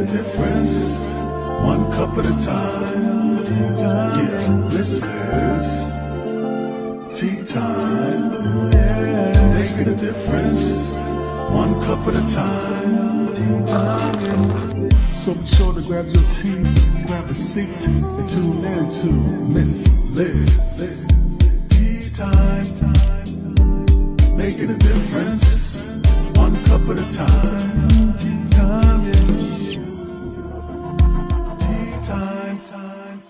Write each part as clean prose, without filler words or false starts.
a difference, one cup at a time. Yeah, this is tea time. Making a difference, one cup at a time. So be sure to grab your tea, grab a seat, and tune in to Miss Liz. Tea time, making a difference, one cup at a time. Tea time, yeah. Tea time, time.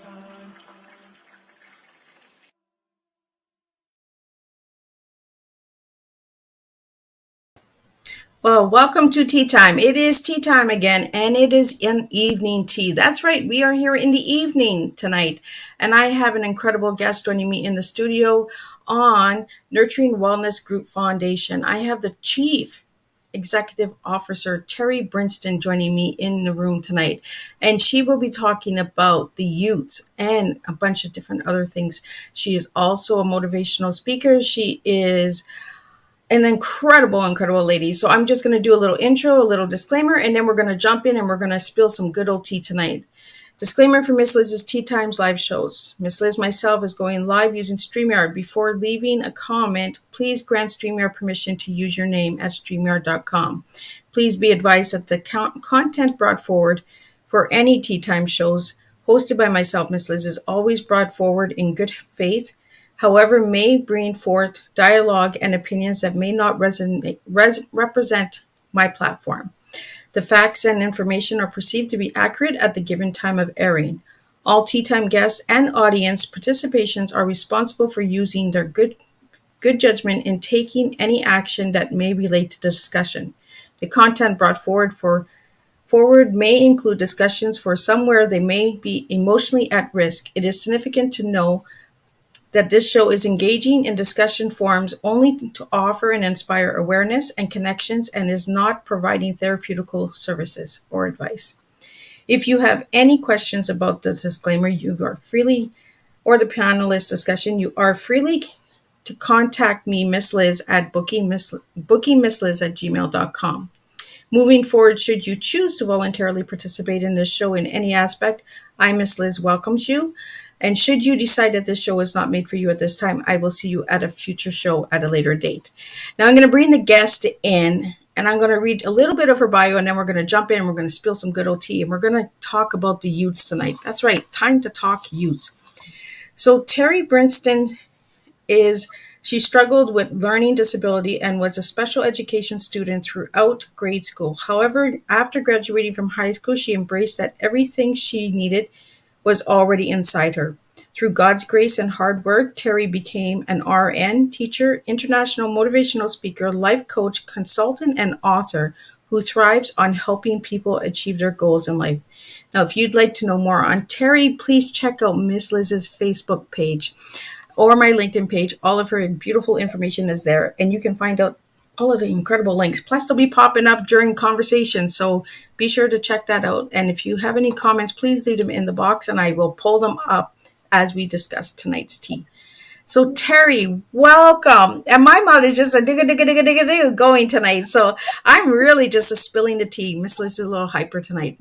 Well, welcome to Tea Time. It is tea time again, and it is an evening tea. That's right, we are here in the evening tonight, and I have an incredible guest joining me in the studio on Nurturing Wellness Group Foundation. I have the Chief Executive Officer, Terri Brinston, joining me in the room tonight, and she will be talking about the youths and a bunch of different other things. She is also a motivational speaker. She is an incredible lady. So I'm just going to do a little intro, a little disclaimer, and then we're going to jump in and we're going to spill some good old tea tonight. Disclaimer for Miss Liz's Tea Times live shows. Miss Liz myself is going live using StreamYard. Before leaving a comment, please grant StreamYard permission to use your name at StreamYard.com. Please be advised that the content brought forward for any Tea Time shows hosted by myself, Miss Liz, is always brought forward in good faith. However, may bring forth dialogue and opinions that may not represent my platform. The facts and information are perceived to be accurate at the given time of airing. All Tea Time guests and audience participations are responsible for using their good judgment in taking any action that may relate to the discussion. The content brought forward may include discussions for some where they may be emotionally at risk. It is significant to know that this show is engaging in discussion forums only to offer and inspire awareness and connections and is not providing therapeutical services or advice. If you have any questions about this disclaimer, you are freely, or the panelist discussion, you are freely to contact me, Miss Liz, at bookingmissliz@gmail.com. Moving forward, should you choose to voluntarily participate in this show in any aspect, I, Miss Liz, welcomes you. And should you decide that this show is not made for you at this time, I will see you at a future show at a later date. Now I'm going to bring the guest in, and I'm going to read a little bit of her bio, and then we're going to jump in, and we're going to spill some good old tea, and we're going to talk about the youths tonight. That's right, time to talk youths. So Terri Brinston she struggled with learning disability and was a special education student throughout grade school. However, after graduating from high school, she embraced that everything she needed was already inside her. Through God's grace and hard work, Terri became an RN, teacher, international motivational speaker, life coach, consultant, and author who thrives on helping people achieve their goals in life. Now, if you'd like to know more on Terri, please check out Miss Liz's Facebook page or my LinkedIn page. All of her beautiful information is there, and you can find out all of the incredible links. Plus, they'll be popping up during conversation, so be sure to check that out. And if you have any comments, please leave them in the box, and I will pull them up as we discuss tonight's tea. So, Terri, welcome. And my mouth is just a digga going tonight, so I'm really just spilling the tea. Miss Liz is a little hyper tonight.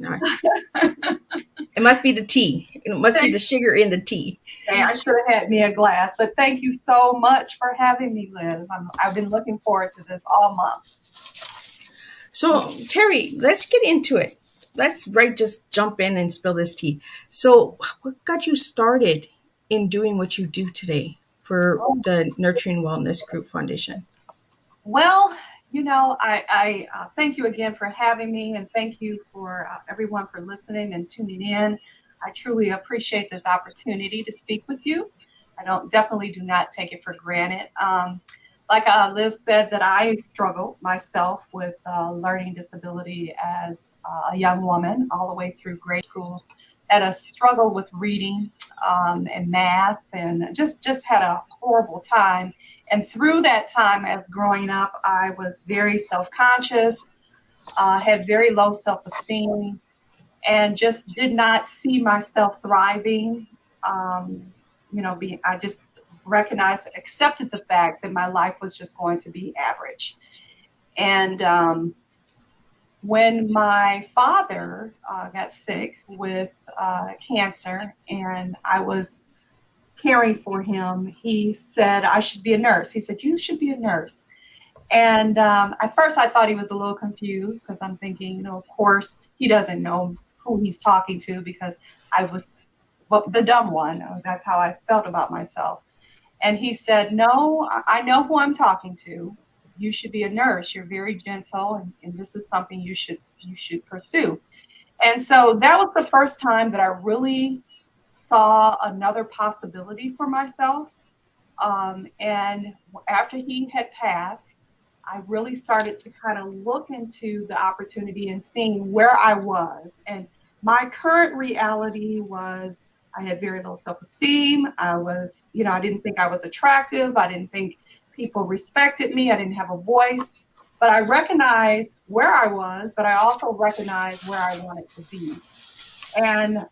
It must be the tea. It must be the sugar in the tea. Hey, I should have had me a glass, but thank you so much for having me, Liz. I've been looking forward to this all month. So, Terri, let's get into it. Let's just jump in and spill this tea. So, what got you started in doing what you do today for the Nurturing Wellness Group Foundation? Well, I thank you again for having me, and thank you for everyone for listening and tuning in. I truly appreciate this opportunity to speak with you. I definitely do not take it for granted. Like Liz said, that I struggled myself with learning disability as a young woman all the way through grade school. Had a struggle with reading and math, and just had a horrible time. And through that time, as growing up, I was very self-conscious, had very low self-esteem, and just did not see myself thriving. I just accepted the fact that my life was just going to be average. And when my father got sick with cancer and I was caring for him, he said I should be a nurse. He said, "You should be a nurse." And at first I thought he was a little confused because I'm thinking, of course, he doesn't know who he's talking to because I was the dumb one. That's how I felt about myself. And he said, "No, I know who I'm talking to. You should be a nurse. You're very gentle, and this is something you should pursue." And so that was the first time that I really saw another possibility for myself. And after he had passed, I really started to kind of look into the opportunity and seeing where I was. And my current reality was I had very low self-esteem. I didn't think I was attractive. I didn't think people respected me. I didn't have a voice. But I recognized where I was, but I also recognized where I wanted to be. And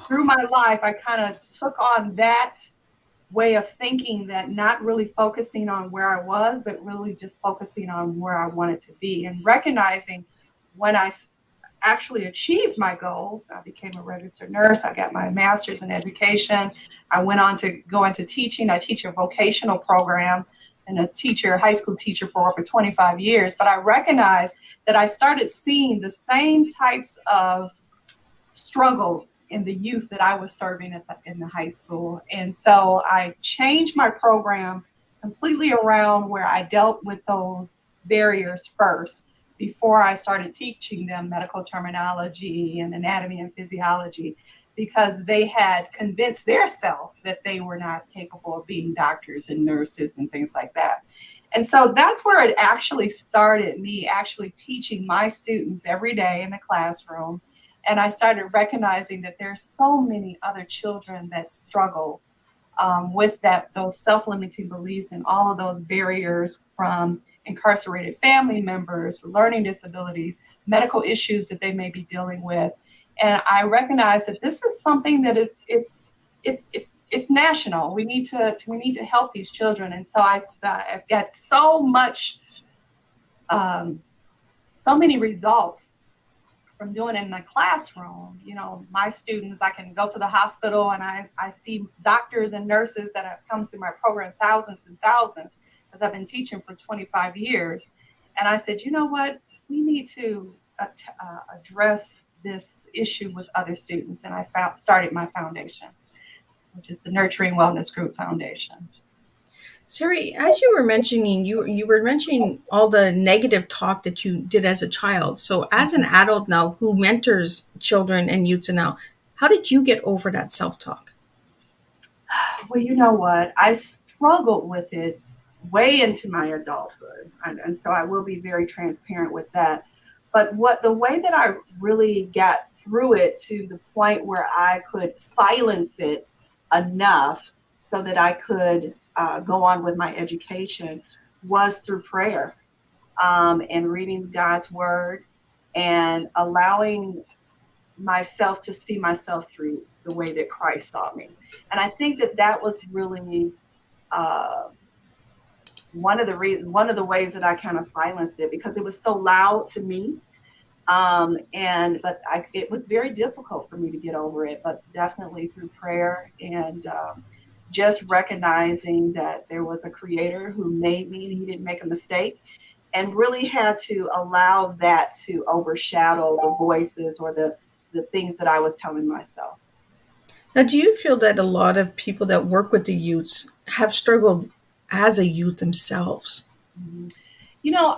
through my life, I kind of took on that way of thinking, that not really focusing on where I was, but really just focusing on where I wanted to be, and recognizing when I actually achieved my goals. I became a registered nurse. I got my master's in education. I went on to go into teaching. I teach a vocational program and high school teacher for over 25 years. But I recognized that I started seeing the same types of struggles in the youth that I was serving in the high school. And so I changed my program completely around where I dealt with those barriers first before I started teaching them medical terminology and anatomy and physiology, because they had convinced themselves that they were not capable of being doctors and nurses and things like that. And so that's where it actually started, me actually teaching my students every day in the classroom. And I started recognizing that there's so many other children that struggle with those self-limiting beliefs and all of those barriers, from incarcerated family members, learning disabilities, medical issues that they may be dealing with. And I recognize that this is something that it's national. We need to help these children. And so I've got so many results from doing it in the classroom. My students, I can go to the hospital and I see doctors and nurses that have come through my program, thousands and thousands, because I've been teaching for 25 years. And I said, you know what, we need to address this issue with other students. And I started my foundation, which is the Nurturing Wellness Group Foundation. Terri, as you were mentioning, you were mentioning all the negative talk that you did as a child. So as an adult now who mentors children and youths now, how did you get over that self-talk? Well, you know what? I struggled with it way into my adulthood. And so I will be very transparent with that. But the way that I really got through it to the point where I could silence it enough so that I could go on with my education was through prayer, and reading God's word and allowing myself to see myself through the way that Christ saw me. And I think that was really one of the ways that I kind of silenced it, because it was so loud to me. It was very difficult for me to get over it, but definitely through prayer and just recognizing that there was a creator who made me and he didn't make a mistake, and really had to allow that to overshadow the voices or the things that I was telling myself. Now, do you feel that a lot of people that work with the youths have struggled as a youth themselves? Mm-hmm.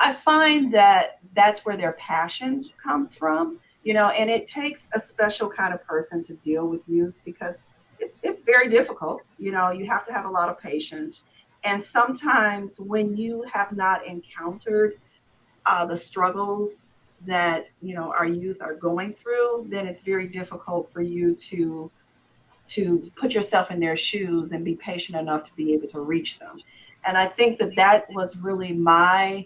I find that that's where their passion comes from, and it takes a special kind of person to deal with youth, because it's very difficult. You have to have a lot of patience. And sometimes when you have not encountered the struggles that, our youth are going through, then it's very difficult for you to put yourself in their shoes and be patient enough to be able to reach them. And I think that was really my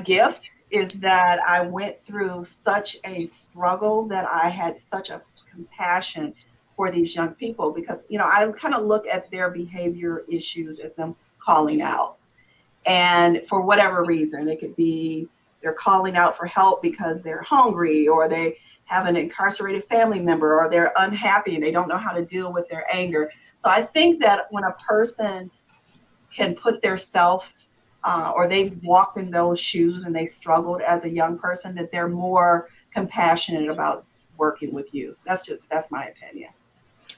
gift, is that I went through such a struggle that I had such a compassion for these young people, because, I kind of look at their behavior issues as them calling out. And for whatever reason, it could be they're calling out for help because they're hungry, or they have an incarcerated family member, or they're unhappy and they don't know how to deal with their anger. So I think that when a person can put their self or they've walked in those shoes and they struggled as a young person, that they're more compassionate about working with youth. That's my opinion.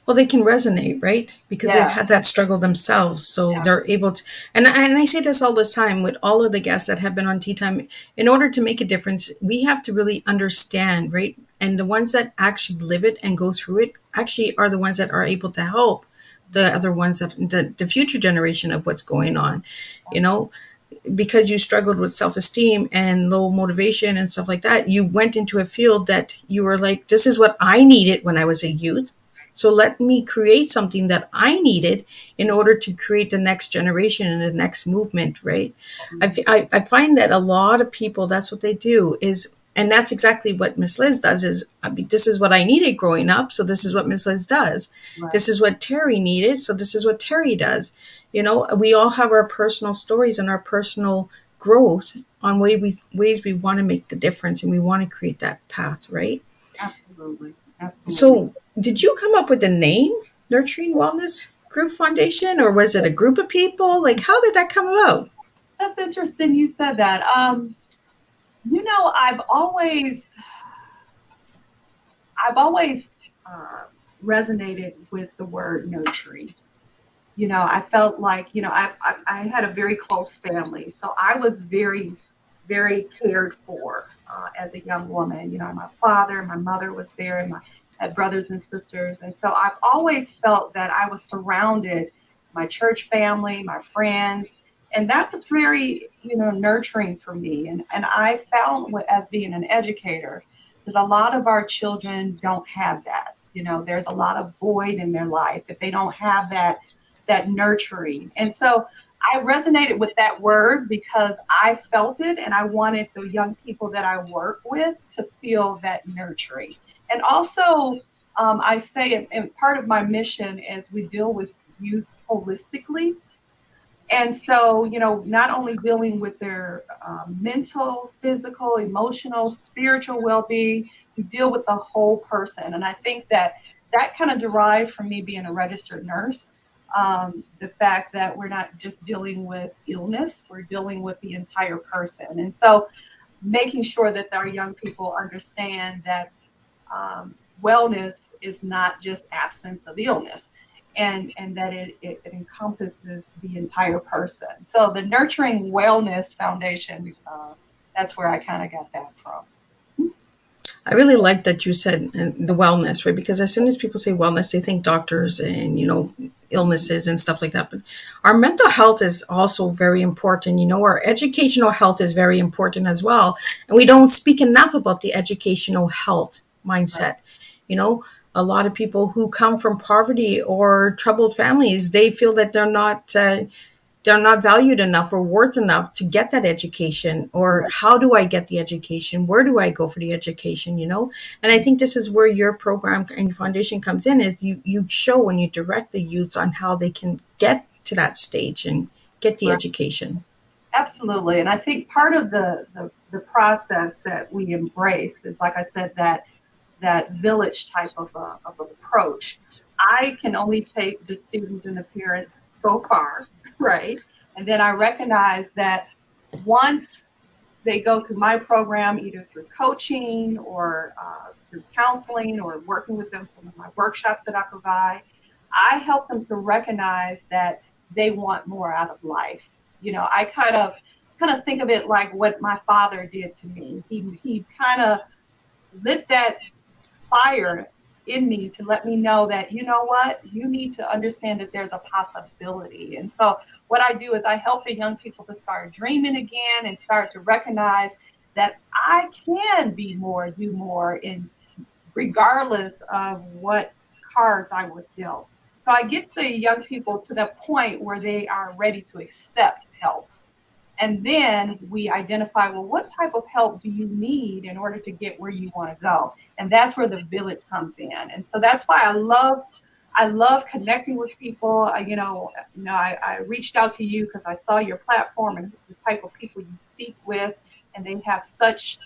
Well, they can resonate, right? Because they've Yeah, had that struggle themselves. So yeah, they're able to, and I say this all the time with all of the guests that have been on Tea Time. In order to make a difference, we have to really understand, right? And the ones that actually live it and go through it actually are the ones that are able to help the other ones that the future generation of what's going on, you know, because you struggled with self-esteem and low motivation and stuff like that, you went into a field that you were like, this is what I needed when I was a youth. So let me create something that I needed in order to create the next generation and the next movement, right? I find that a lot of people, that's what they do is, and that's exactly what Miss Liz does is, I mean, this is what I needed growing up. So this is what Miss Liz does. right. This is what Terry needed. So this is what Terry does. You know, we all have our personal stories and our personal growth on ways we want to make the difference and we want to create that path, right? Absolutely. Absolutely. So, did you come up with the name Nurturing Wellness Group Foundation, or was it a group of people? Like, how did that come about? That's interesting you said that. I've always uh, resonated with the word nurturing. I felt like, I had a very close family. So I was very, very cared for as a young woman. My father, my mother was there, and I had brothers and sisters. And so I've always felt that I was surrounded, my church family, my friends, and that was very, nurturing for me. And I found as being an educator that a lot of our children don't have that. There's a lot of void in their life if they don't have that nurturing. And so I resonated with that word because I felt it and I wanted the young people that I work with to feel that nurturing. And also, I say, and part of my mission is we deal with youth holistically. And so, not only dealing with their mental, physical, emotional, spiritual well-being, we deal with the whole person. And I think that kind of derived from me being a registered nurse. The fact that we're not just dealing with illness, we're dealing with the entire person. And so making sure that our young people understand that wellness is not just absence of illness, and that it encompasses the entire person. So the Nurturing Wellness Foundation, that's where I kind of got that from. I really like that you said the wellness, right? Because as soon as people say wellness, they think doctors and, illnesses and stuff like that. But our mental health is also very important. Our educational health is very important as well. And we don't speak enough about the educational health mindset. You know, a lot of people who come from poverty or troubled families, they feel that they're not valued enough or worth enough to get that education. Or how do I get the education? Where do I go for the education? And I think this is where your program and foundation comes in, is you show and you direct the youth on how they can get to that stage and get the Right. education. Absolutely. And I think part of the process that we embrace is, like I said, that village type of approach. I can only take the students and the parents so far, right? And then I recognize that once they go through my program, either through coaching or through counseling or working with them, some of my workshops that I provide, I help them to recognize that they want more out of life. I kind of think of it like what my father did to me. He kind of lit that fire in me to let me know that, what, you need to understand that there's a possibility. And so what I do is I help the young people to start dreaming again and start to recognize that I can be more, do more, in regardless of what cards I was dealt. So I get the young people to the point where they are ready to accept help. And then we identify, well, what type of help do you need in order to get where you want to go? And that's where the village comes in. And so that's why I love connecting with people. I reached out to you because I saw your platform and the type of people you speak with. and they have such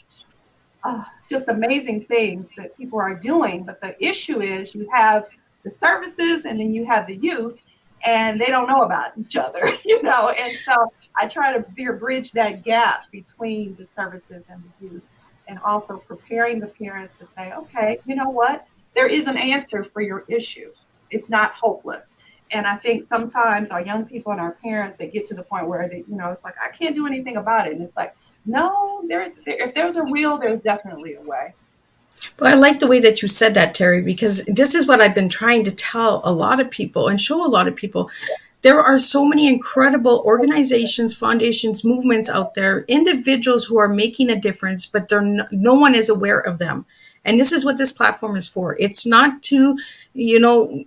just amazing things that people are doing. But the issue is you have the services and then you have the youth, and they don't know about each other, And so I try to bridge that gap between the services and the youth, and also preparing the parents to say, okay, you know what? There is an answer for your issue. It's not hopeless. And I think sometimes our young people and our parents, they get to the point where it's like, I can't do anything about it. And it's like, no, if there's a will, there's definitely a way. Well, I like the way that you said that, Terry, because this is what I've been trying to tell a lot of people and show a lot of people. There are so many incredible organizations, foundations, movements out there, individuals who are making a difference, but no one is aware of them. And this is what this platform is for. It's not to,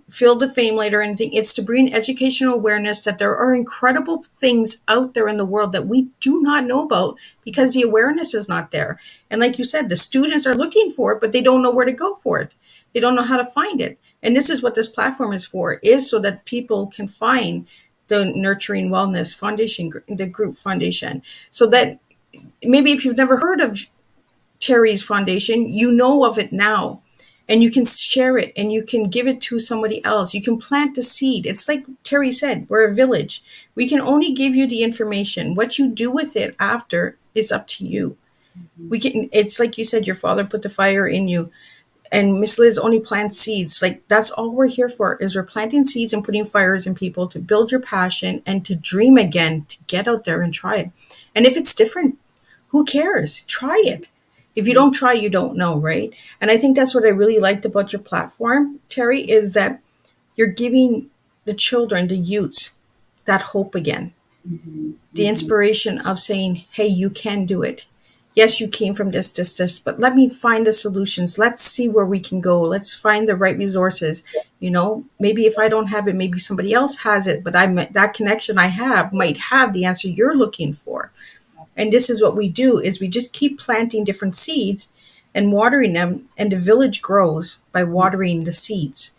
fill the fame later or anything. It's to bring educational awareness that there are incredible things out there in the world that we do not know about because the awareness is not there. And like you said, the students are looking for it, but they don't know where to go for it. They don't know how to find it. And this is what this platform is for, is so that people can find the Nurturing Wellness Foundation, the group foundation, so that maybe if you've never heard of Terry's foundation, you know of it now, and you can share it and you can give it to somebody else. You can plant the seed. It's like Terry said, we're a village. We can only give you the information. What you do with it after is up to you. It's like you said, your father put the fire in you. And Miss Liz only plants seeds. Like, that's all we're here for, is we're planting seeds and putting fires in people to build your passion and to dream again, to get out there and try it. And if it's different, who cares? Try it. If you don't try, you don't know, right? And I think that's what I really liked about your platform, Terry, is that you're giving the children, the youths, that hope again. The inspiration of saying, hey, you can do it. Yes, you came from this, but let me find the solutions. Let's see where we can go. Let's find the right resources. Maybe if I don't have it, maybe somebody else has it, but that connection I have might have the answer you're looking for. And this is what we do, is we just keep planting different seeds and watering them, and the village grows by watering the seeds.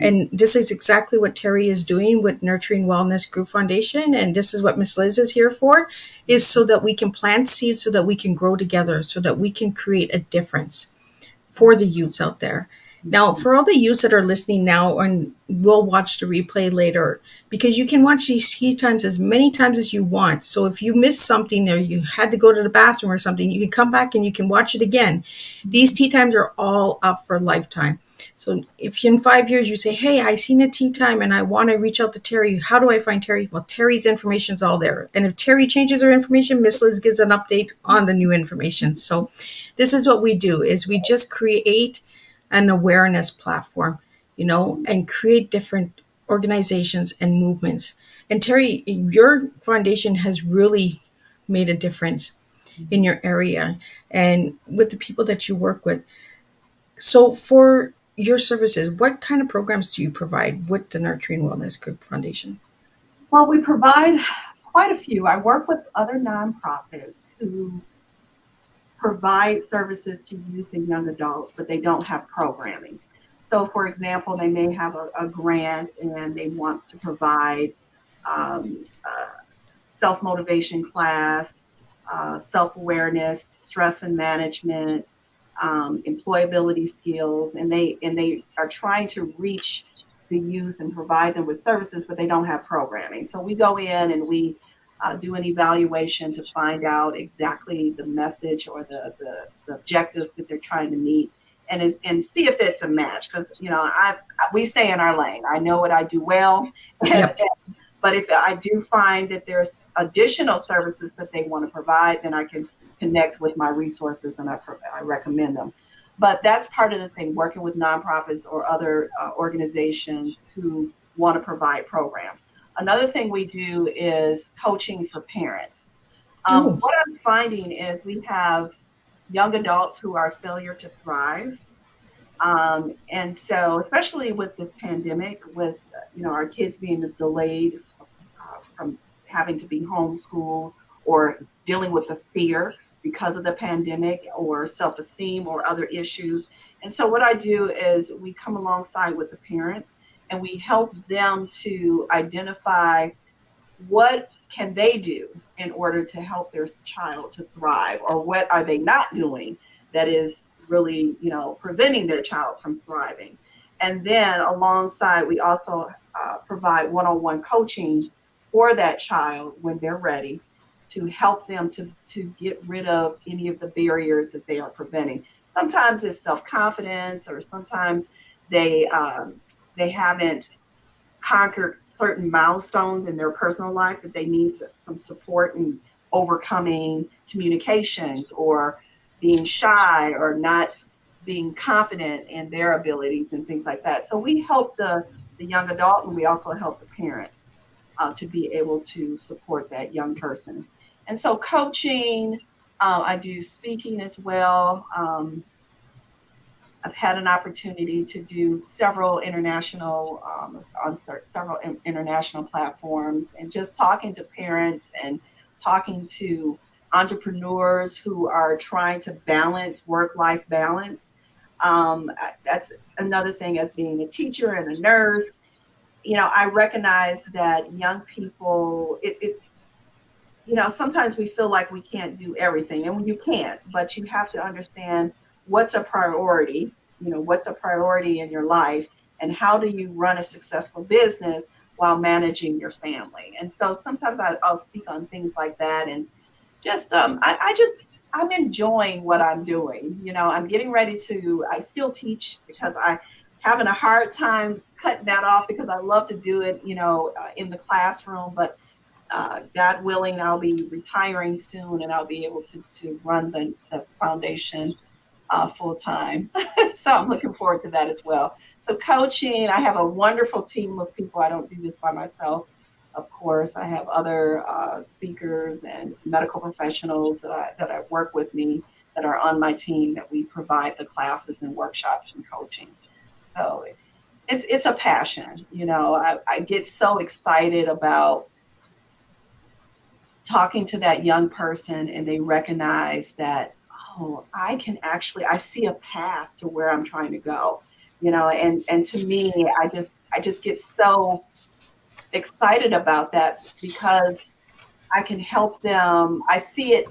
And this is exactly what Terry is doing with Nurturing Wellness Group Foundation. And this is what Miss Liz is here for, is so that we can plant seeds, so that we can grow together, so that we can create a difference for the youths out there. Now, for all the youths that are listening now and will watch the replay later, because you can watch these tea times as many times as you want. So if you missed something or you had to go to the bathroom or something, you can come back and you can watch it again. These tea times are all up for a lifetime. So if in 5 years you say, hey, I seen a tea time and I want to reach out to Terry, how do I find Terry? Well, Terry's information is all there. And if Terry changes her information, Miss Liz gives an update on the new information. So this is what we do, is we just create an awareness platform, and create different organizations and movements. And Terry, your foundation has really made a difference in your area and with the people that you work with. So for your services, what kind of programs do you provide with the Nurturing Wellness Group Foundation? Well, we provide quite a few. I work with other nonprofits who provide services to youth and young adults, but they don't have programming. So, for example, they may have a grant and they want to provide a self-motivation class, self-awareness, stress and management, employability skills, and they are trying to reach the youth and provide them with services, but they don't have programming. So we go in and we do an evaluation to find out exactly the message or the objectives that they're trying to meet, and see if it's a match. Because we stay in our lane. I know what I do well, but if I do find that there's additional services that they want to provide, then I can connect with my resources and I recommend them. But that's part of the thing, working with nonprofits or other organizations who want to provide programs. Another thing we do is coaching for parents. What I'm finding is we have young adults who are failure to thrive. And so, especially with this pandemic, with our kids being delayed from having to be homeschooled or dealing with the fear because of the pandemic or self-esteem or other issues. And so what I do is we come alongside with the parents and we help them to identify what can they do in order to help their child to thrive, or what are they not doing that is really, preventing their child from thriving. And then alongside, we also provide one-on-one coaching for that child when they're ready, to help them to get rid of any of the barriers that they are preventing. Sometimes it's self-confidence, or sometimes they haven't conquered certain milestones in their personal life that they need some support in overcoming communications, or being shy, or not being confident in their abilities and things like that. So we help the young adult, and we also help the parents to be able to support that young person. And so coaching, I do speaking as well. I've had an opportunity to do several international on several international platforms, and just talking to parents and talking to entrepreneurs who are trying to balance work-life balance. That's another thing, as being a teacher and a nurse. I recognize that young people, it's sometimes we feel like we can't do everything, and you can't, but you have to understand what's a priority, what's a priority in your life, and how do you run a successful business while managing your family. And so sometimes I'll speak on things like that, and just, I'm enjoying what I'm doing. I'm getting ready I still teach, because I having a hard time cutting that off, because I love to do it, in the classroom, but God willing, I'll be retiring soon, and I'll be able to run the foundation full time. So I'm looking forward to that as well. So coaching, I have a wonderful team of people. I don't do this by myself. Of course, I have other speakers and medical professionals that work with me, that are on my team, that we provide the classes and workshops and coaching. So it's a passion. I get so excited about talking to that young person, and they recognize that, oh, I see a path to where I'm trying to go, and to me, I just get so excited about that, because I can help them. I see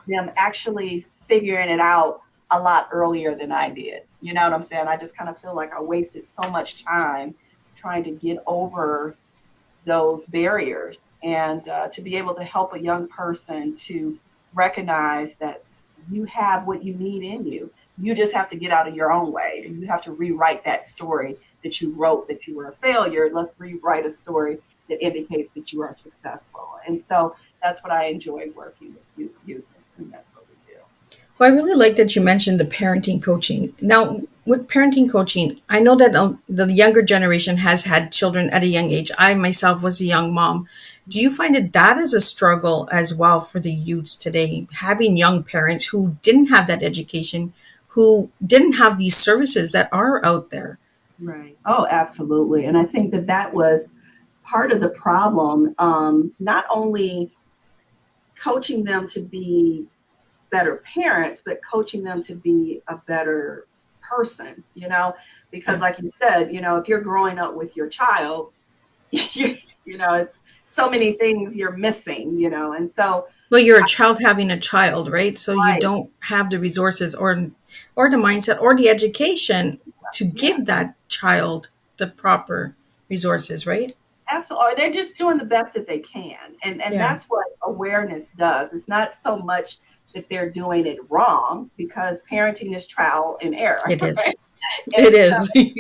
them actually figuring it out a lot earlier than I did. You know what I'm saying? I just kind of feel like I wasted so much time trying to get over those barriers, and to be able to help a young person to recognize that you have what you need in you. You just have to get out of your own way, and you have to rewrite that story that you wrote that you were a failure. Let's rewrite a story that indicates that you are successful. And so that's what I enjoy working with youth, and that's what we do. Well, I really like that you mentioned the parenting coaching. Now, with parenting coaching, I know that the younger generation has had children at a young age. I myself was a young mom. Do you find that is a struggle as well for the youths today, having young parents who didn't have that education, who didn't have these services that are out there? Right. Oh, absolutely. And I think that was part of the problem. Not only coaching them to be better parents, but coaching them to be a better person, because like you said, if you're growing up with your child, it's so many things you're missing, and so. Well, you're a child having a child, right? So you Right. don't have the resources or the mindset or the education to give that child the proper resources, right? Absolutely. Or they're just doing the best that they can. And Yeah, that's what awareness does. It's not so much that they're doing it wrong, because parenting is trial and error. it is. Right? It And so is.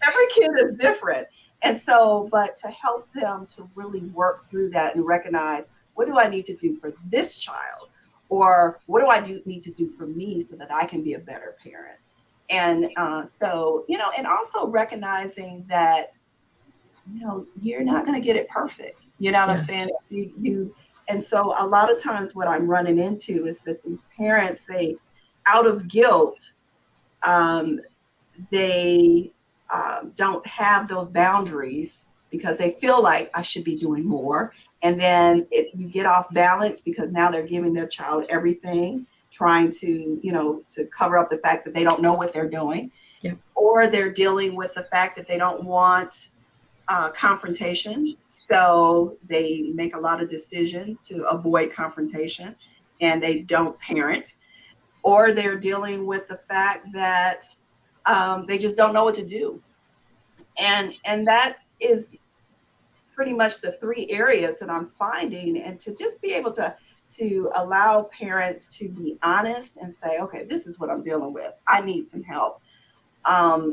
every kid is different. And so, but to help them to really work through that and recognize, what do I need to do for this child? Or what do I need to do for me, so that I can be a better parent? And so, and also recognizing that, you're not going to get it perfect. You know what I'm Yeah. saying? And so a lot of times what I'm running into is that these parents, out of guilt, um, they don't have those boundaries, because they feel like I should be doing more. And then you get off balance, because now they're giving their child everything, trying to cover up the fact that they don't know what they're doing, Yeah. or they're dealing with the fact that they don't want confrontation. So they make a lot of decisions to avoid confrontation and they don't parent, or they're dealing with the fact that they just don't know what to do. And that is pretty much the three areas that I'm finding. And to just be able to allow parents to be honest and say, okay, this is what I'm dealing with. I need some help.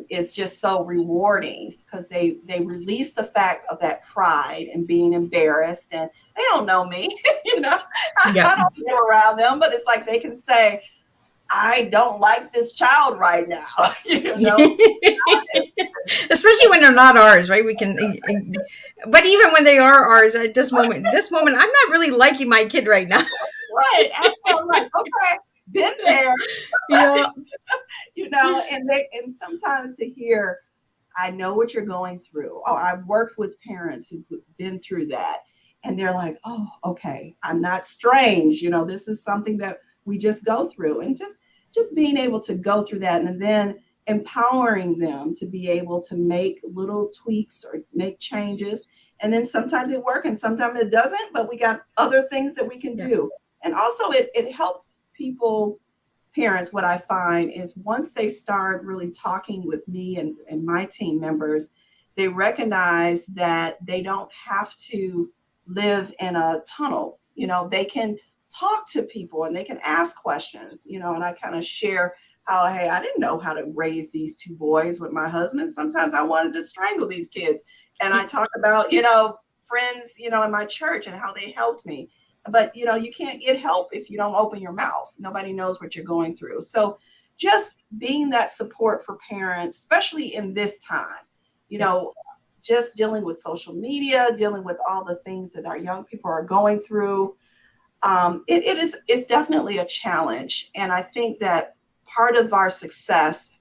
Is just so rewarding because they release the fact of that pride and being embarrassed, and they don't know me, you know, I don't go around them, but it's like they can say, I don't like this child right now, you know. Especially when they're not ours, right? We can, but even when they are ours, at this moment, I'm not really liking my kid right now. Right. I'm like, okay, been there. Yeah. You know, and sometimes to hear, I know what you're going through. Oh, I've worked with parents who've been through that. And they're like, oh, okay, I'm not strange. You know, this is something that we just go through. And just being able to go through that and then empowering them to be able to make little tweaks or make changes. And then sometimes it works and sometimes it doesn't, but we got other things that we can do. And also it helps people, parents, what I find is once they start really talking with me and my team members, they recognize that they don't have to live in a tunnel. You know, they can talk to people and they can ask questions, you know, and I kind of share how, hey, I didn't know how to raise these two boys with my husband. Sometimes I wanted to strangle these kids. And I talk about, you know, friends, you know, in my church and how they helped me. But, you know, you can't get help if you don't open your mouth. Nobody knows what you're going through. So just being that support for parents, especially in this time, you know, just dealing with social media, dealing with all the things that our young people are going through. It's definitely a challenge. And I think that part of our success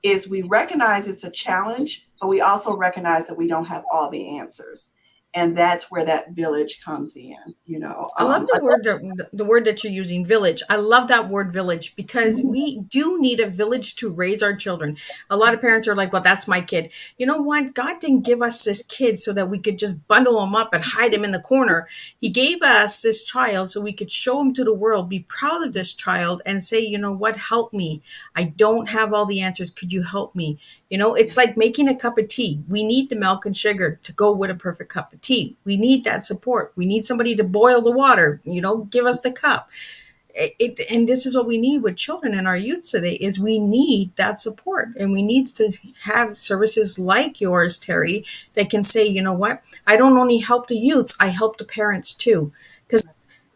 is we recognize it's a challenge, but we also recognize that we don't have all the answers. And that's where that village comes in, you know. I love the word that you're using, village. I love that word, village, because we do need a village to raise our children. A lot of parents are like, well, that's my kid. You know what? God didn't give us this kid so that we could just bundle him up and hide him in the corner. He gave us this child so we could show him to the world, be proud of this child and say, you know what? Help me. I don't have all the answers. Could you help me? You know, it's like making a cup of tea. We need the milk and sugar to go with a perfect cup of tea. We need that support. We need somebody to boil the water, you know, give us the cup. And this is what we need with children and our youth today is we need that support. And we need to have services like yours, Terri, that can say, you know what, I don't only help the youths, I help the parents too. Because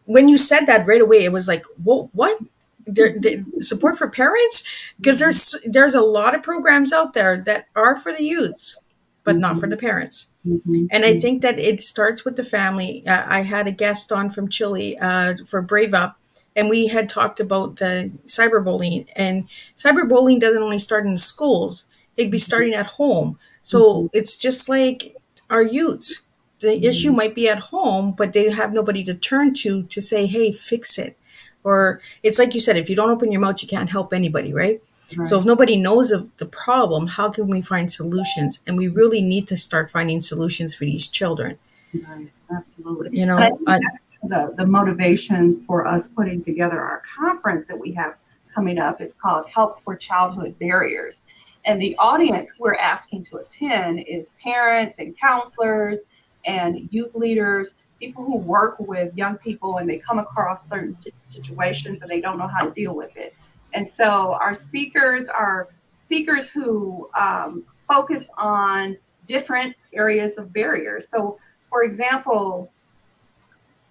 when you said that right away, it was like, whoa, what? The support for parents, because there's a lot of programs out there that are for the youths but not for the parents. And I think that it starts with the family. I had a guest on from Chile for Brave Up, and we had talked about cyberbullying, and cyberbullying doesn't only start in schools, it'd be starting at home. So it's just like our youths, the issue might be at home, but they have nobody to turn to say, hey, fix it. Or it's like you said, if you don't open your mouth, you can't help anybody, right? So if nobody knows of the problem, how can we find solutions? And we really need to start finding solutions for these children. Right, absolutely. You know, I think that's the motivation for us putting together our conference that we have coming up. It's called Help for Childhood Barriers. And the audience we're asking to attend is parents and counselors and youth leaders, people who work with young people and they come across certain situations and they don't know how to deal with it. And so our speakers are speakers who focus on different areas of barriers. So, for example,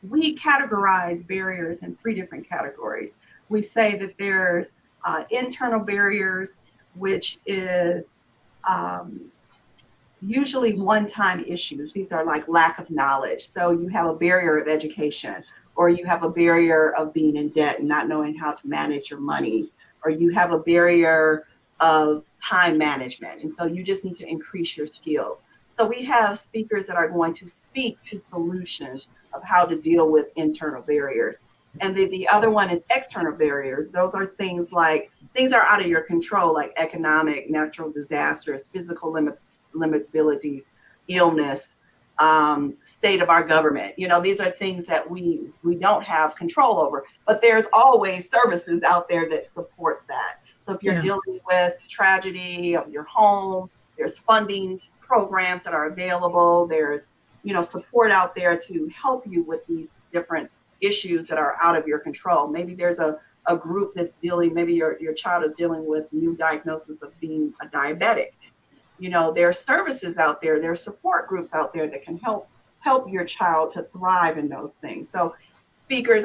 we categorize barriers in 3 different categories. We say that there's internal barriers, which is usually one-time issues. These are like lack of knowledge. So you have a barrier of education, or you have a barrier of being in debt and not knowing how to manage your money, or you have a barrier of time management. And so you just need to increase your skills. So we have speakers that are going to speak to solutions of how to deal with internal barriers. And the other one is external barriers. Those are things like things are out of your control, like economic, natural disasters, physical liabilities, illness, state of our government. These are things that we don't have control over, but there's always services out there that supports that. So if you're Yeah. dealing with tragedy of your home, there's funding programs that are available. There's, support out there to help you with these different issues that are out of your control. Maybe there's a group that's maybe your child is dealing with new diagnosis of being a diabetic. There are services out there, there are support groups out there that can help your child to thrive in those things. So speakers,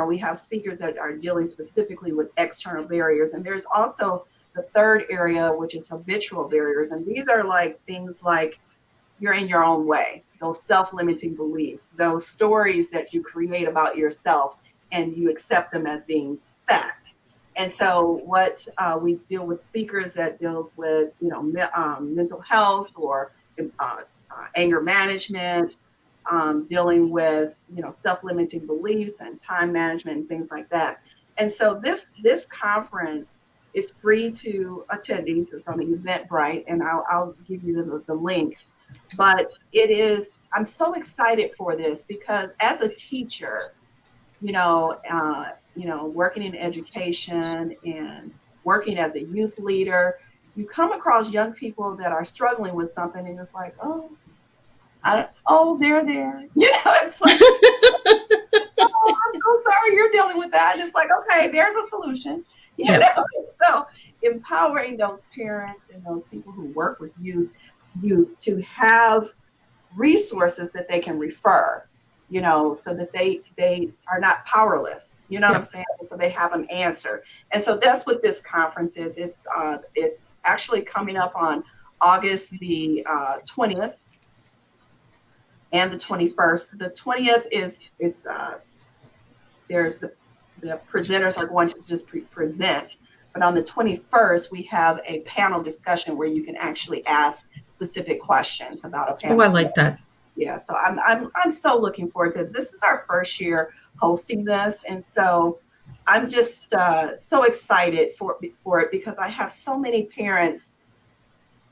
we have speakers that are dealing specifically with external barriers. And there's also the third area, which is habitual barriers. And these are like things like you're in your own way, those self-limiting beliefs, those stories that you create about yourself and you accept them as being fact. And so what we deal with speakers that deals with, mental health or anger management, dealing with, self-limiting beliefs and time management and things like that. And so this conference is free to attendees. It's on Eventbrite, and I'll give you the link. But I'm so excited for this because as a teacher, working in education and working as a youth leader, you come across young people that are struggling with something, and it's like, they're there. It's like, oh, I'm so sorry you're dealing with that. And it's like, okay, there's a solution. So empowering those parents and those people who work with youth to have resources that they can refer, so that they are not powerless, what I'm saying? So they have an answer. And so that's what this conference is. It's actually coming up on August the 20th and the 21st. The 20th is there's the presenters are going to just present. But on the 21st, we have a panel discussion where you can actually ask specific questions about a panel. Oh, I like that. Yeah, so I'm so looking forward to it. This is our first year hosting this, and so I'm just so excited for it because I have so many parents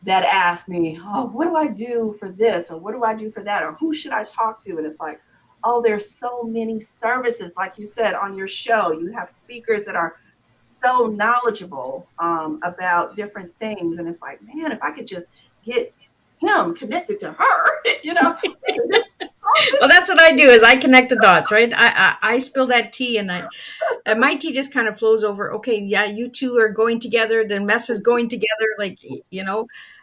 that ask me, oh, what do I do for this, or what do I do for that, or who should I talk to? And it's like, oh, there's so many services, like you said on your show. You have speakers that are so knowledgeable about different things, and it's like, man, if I could just get him connected to her, Well, that's what I do is I connect the dots, right? I spill that tea, and my tea just kind of flows over. Okay, yeah, you two are going together. The mess is going together,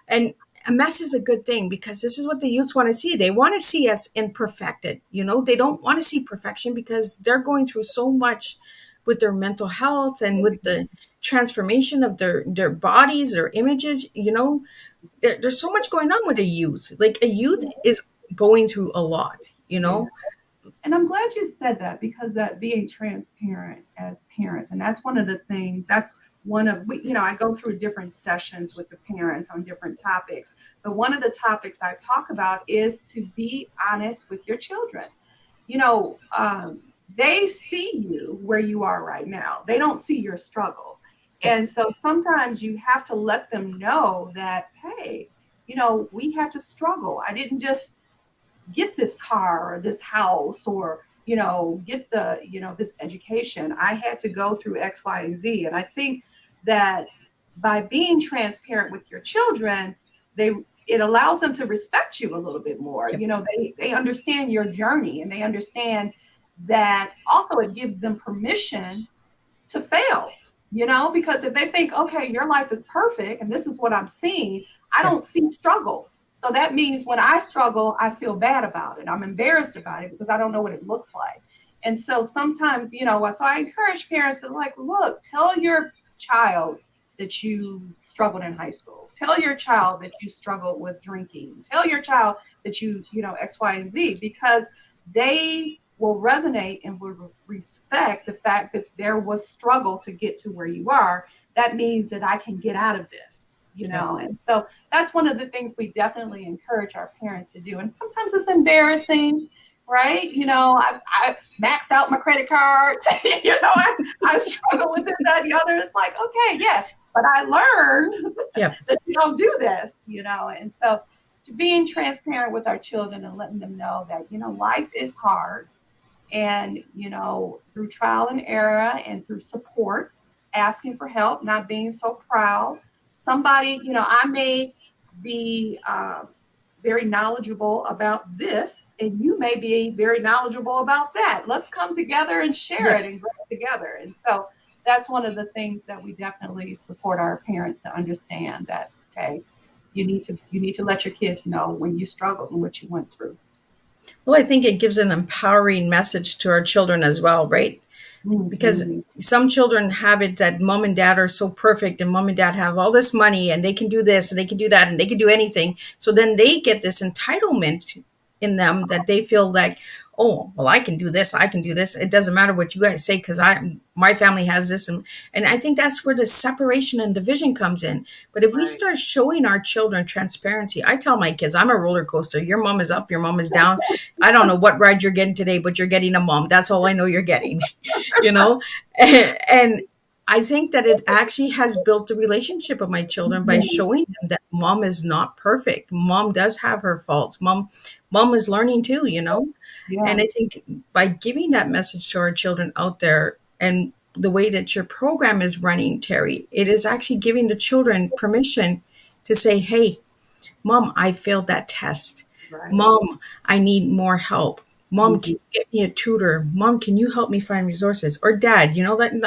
and a mess is a good thing because this is what the youths want to see. They want to see us imperfected. They don't want to see perfection because they're going through so much with their mental health and with the transformation of their bodies, their images. There's so much going on with a youth. Like a youth is going through a lot. And I'm glad you said that because that being transparent as parents, and that's one of the things. That's one of I go through different sessions with the parents on different topics. But one of the topics I talk about is to be honest with your children. They see you where you are right now. They don't see your struggle. And so sometimes you have to let them know that, hey, we had to struggle. I didn't just get this car or this house or, get this education. I had to go through X, Y, and Z. And I think that by being transparent with your children, it allows them to respect you a little bit more. They understand your journey, and they understand that also it gives them permission to fail, because if they think, okay, your life is perfect and this is what I'm seeing, I don't see struggle. So that means when I struggle, I feel bad about it. I'm embarrassed about it because I don't know what it looks like. And so sometimes, so I encourage parents to look, tell your child that you struggled in high school. Tell your child that you struggled with drinking. Tell your child that you X, Y, and Z, because they will resonate and will respect the fact that there was struggle to get to where you are. That means that I can get out of this, and so that's one of the things we definitely encourage our parents to do. And sometimes it's embarrassing, right? I maxed out my credit cards, I struggle with this, that, and the other. It's like, okay, yes, but I learned that you don't do this, and so being transparent with our children and letting them know that, life is hard. And, through trial and error and through support, asking for help, not being so proud. Somebody, I may be very knowledgeable about this, and you may be very knowledgeable about that. Let's come together and share it and grow together. And so that's one of the things that we definitely support our parents to understand, that, okay, you need to let your kids know when you struggled and what you went through. Well, I think it gives an empowering message to our children as well, right? Because Mm-hmm. some children have it that mom and dad are so perfect, and mom and dad have all this money and they can do this and they can do that and they can do anything. So then they get this entitlement in them that they feel like, oh, well, I can do this, I can do this. It doesn't matter what you guys say because my family has this. And I think that's where the separation and division comes in. But if we Right. start showing our children transparency, I tell my kids, I'm a roller coaster. Your mom is up, your mom is down. I don't know what ride you're getting today, but you're getting a mom. That's all I know you're getting. you know and I think that it actually has built the relationship of my children by showing them that mom is not perfect. Mom does have her faults. Mom is learning too. Yeah. And I think by giving that message to our children out there, and the way that your program is running, Terry, it is actually giving the children permission to say, hey, mom, I failed that test. Right. Mom, I need more help. Mom, can Mhm. you get me a tutor? Mom, can you help me find resources? Or dad,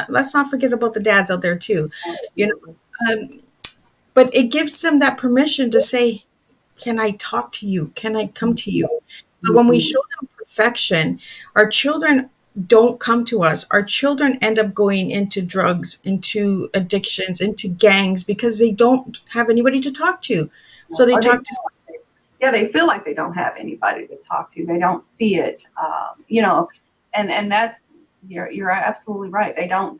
let's not forget about the dads out there too. You Absolutely. know, but it gives them that permission to say, can I talk to you? Can I come to you? But when we Mhm. show them perfection, our children don't come to us. Our children end up going into drugs, into addictions, into gangs because they don't have anybody to talk to. So they Or they talk feel to. like they feel like they don't have anybody to talk to. They don't see it, and that's, you're absolutely right. They don't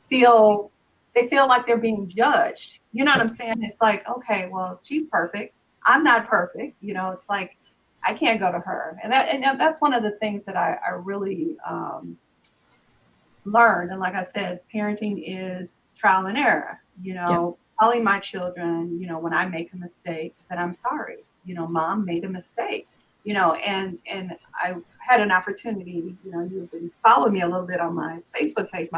feel they feel like they're being judged. You know what I'm saying? It's like, okay, well, she's perfect. I'm not perfect. It's like I can't go to her, and that's one of the things that I really learned. And like I said, parenting is trial and error. Yeah. Telling my children, when I make a mistake, that I'm sorry. Mom made a mistake. And I had an opportunity. You've been following me a little bit on my Facebook page.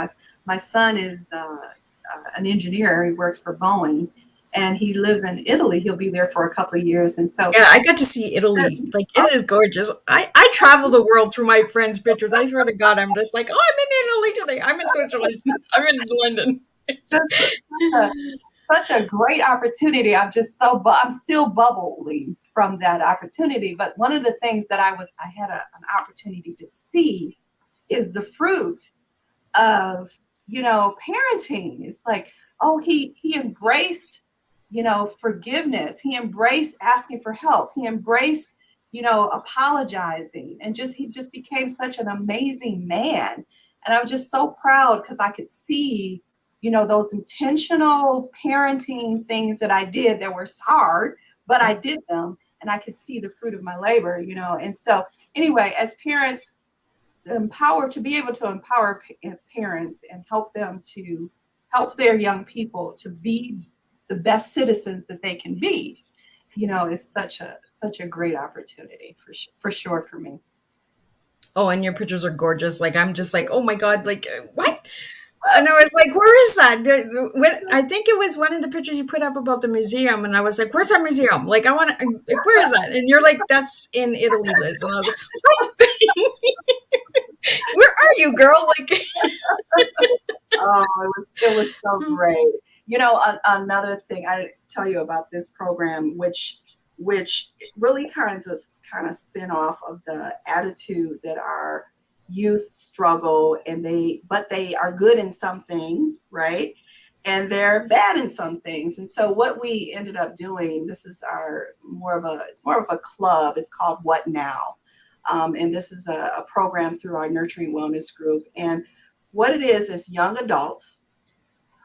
My son is an engineer. He works for Boeing, and he lives in Italy. He'll be there for a couple of years, and so. Yeah, I got to see Italy. Like, it is gorgeous. I travel the world through my friends' pictures. I swear to God, I'm just like, oh, I'm in Italy today. I'm in Switzerland. I'm in London. Just such a great opportunity. I'm still bubbling from that opportunity. But one of the things that I had an opportunity to see is the fruit of, parenting. It's like, oh, he embraced, forgiveness. He embraced asking for help. He embraced, apologizing, and he just became such an amazing man. And I was just so proud because I could see, those intentional parenting things that I did that were hard, but I did them, and I could see the fruit of my labor. And so anyway, as parents, to be able to empower parents and help them to help their young people to be the best citizens that they can be, is such a great opportunity for sure for me. Oh, and your pictures are gorgeous. Like, I'm just like, oh my God, like, what? And I was like, where is that? I think it was one of the pictures you put up about the museum. And I was like, where's that museum? Like, I want to, where is that? And you're like, that's in Italy, Liz. And I was like, what? Where are you, girl? Like, Oh, it was so great. Another thing I tell you about this program, which really kind of spin off of the attitude that our youth struggle, but they are good in some things, right? And they're bad in some things. And so what we ended up doing, this is it's more of a club. It's called What Now? And this is a program through our Nurturing Wellness group. And what it is young adults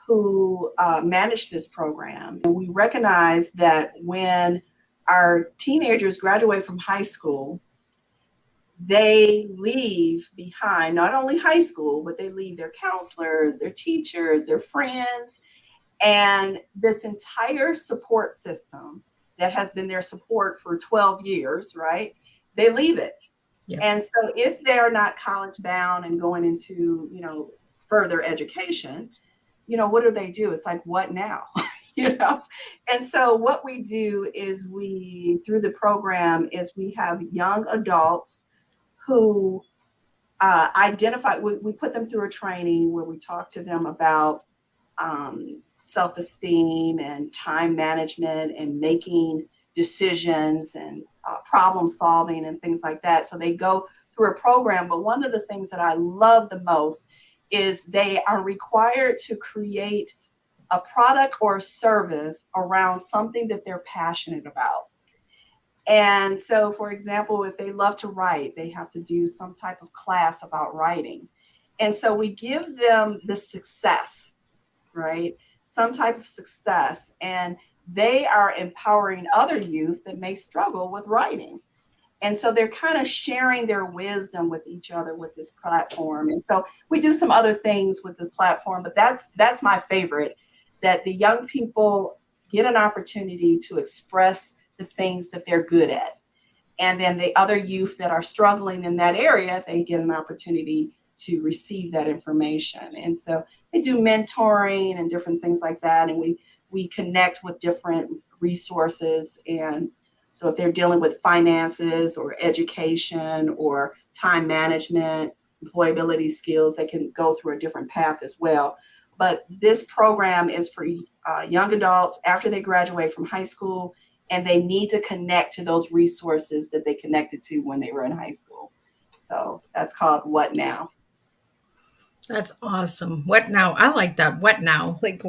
who manage this program. And we recognize that when our teenagers graduate from high school, they leave behind not only high school, but they leave their counselors, their teachers, their friends, and this entire support system that has been their support for 12 years, right? They leave it. Yeah. And so if they're not college bound and going into, further education, what do they do? It's like, what now? And so what we do is through the program, is we have young adults who we put them through a training where we talk to them about self-esteem and time management and making decisions and problem solving and things like that. So they go through a program. But one of the things that I love the most is they are required to create a product or a service around something that they're passionate about. And so, for example, if they love to write, they have to do some type of class about writing. And so we give them the success, right? Some type of success. And they are empowering other youth that may struggle with writing. And so they're kind of sharing their wisdom with each other with this platform. And so we do some other things with the platform, but that's my favorite, that the young people get an opportunity to express the things that they're good at. And then the other youth that are struggling in that area, they get an opportunity to receive that information. And so they do mentoring and different things like that. And we connect with different resources. And so if they're dealing with finances or education or time management, employability skills, they can go through a different path as well. But this program is for young adults after they graduate from high school, and they need to connect to those resources that they connected to when they were in high school. So that's called What Now? That's awesome. What now? I like that. What now? Like,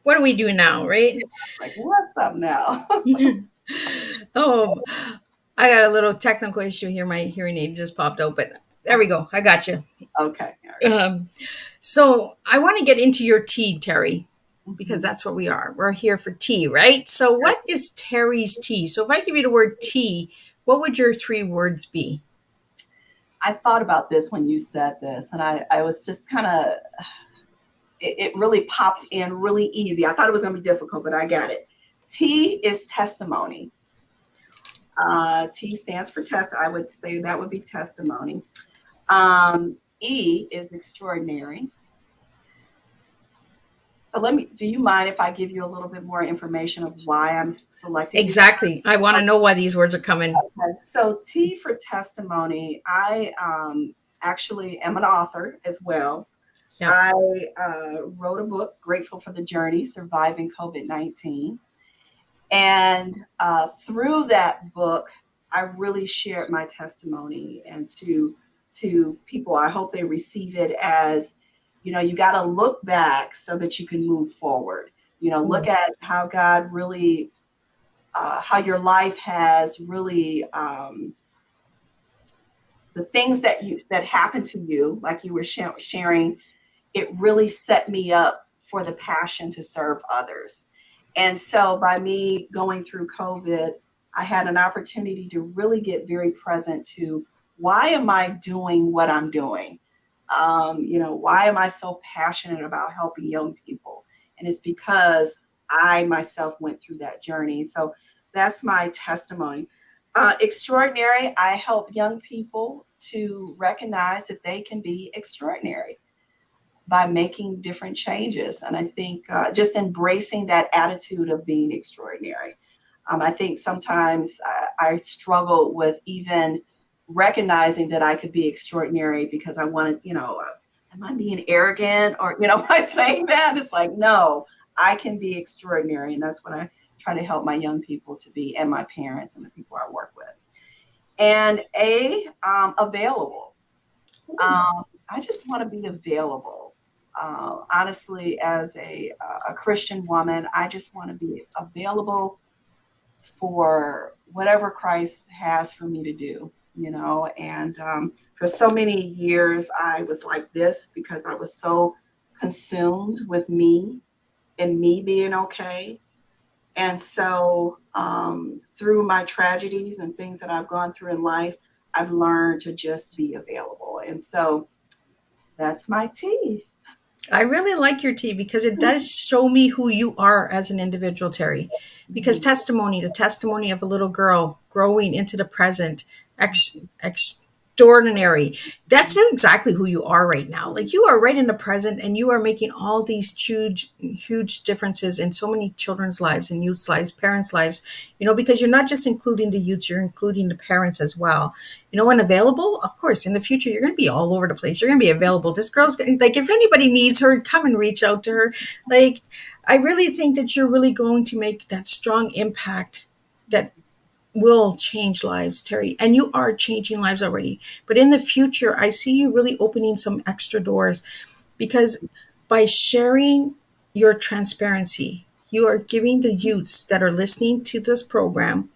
what do we do now, right? Like, what's up now? Oh, I got a little technical issue here. My hearing aid just popped out, but there we go. I got you. Okay. All right. So I want to get into your tea, Terri, because that's what we are. We're here for tea, right? So what is Terri's tea? So if I give you the word tea, what would your 3 words be? I thought about this when you said this, and I was just kind of, it really popped in really easy. I thought it was going to be difficult, but I got it. T is testimony. T stands for test. I would say that would be testimony. E is extraordinary. So do you mind if I give you a little bit more information of why I'm selecting? Exactly. I want to know why these words are coming. Okay. So T for testimony, I actually am an author as well. Yeah. I wrote a book, Grateful for the Journey, Surviving COVID-19. And through that book, I really shared my testimony, and to people, I hope they receive it as, you got to look back so that you can move forward. Look at how God really, how your life has really, the things that happened to you, like you were sharing, it really set me up for the passion to serve others. And so by me going through COVID, I had an opportunity to really get very present to, why am I doing what I'm doing? Why am I so passionate about helping young people? And it's because I myself went through that journey. So that's my testimony. Extraordinary, I help young people to recognize that they can be extraordinary by making different changes. And I think just embracing that attitude of being extraordinary. I think sometimes I struggle with even recognizing that I could be extraordinary, because I want to, am I being arrogant, or, by saying that? It's like, no, I can be extraordinary. And that's what I try to help my young people to be, and my parents and the people I work with. And available. I just want to be available. Honestly, as a Christian woman, I just want to be available for whatever Christ has for me to do, and for so many years, I was like this because I was so consumed with me and me being okay. And so through my tragedies and things that I've gone through in life, I've learned to just be available. And so that's my tea. I really like your tea because it does show me who you are as an individual, Terry. Because testimony, the testimony of a little girl growing into the present, extraordinary. That's exactly who you are right now. Like you are right in the present, and you are making all these huge, huge differences in so many children's lives and youth's lives, parents' lives. Because you're not just including the youths, you're including the parents as well. And available, of course, in the future, you're going to be all over the place. You're going to be available. This girl's like, if anybody needs her, come and reach out to her. Like, I really think that you're really going to make that strong impact that will change lives, Terry. And you are changing lives already. But in the future, I see you really opening some extra doors because by sharing your transparency, you are giving the youths that are listening to this program,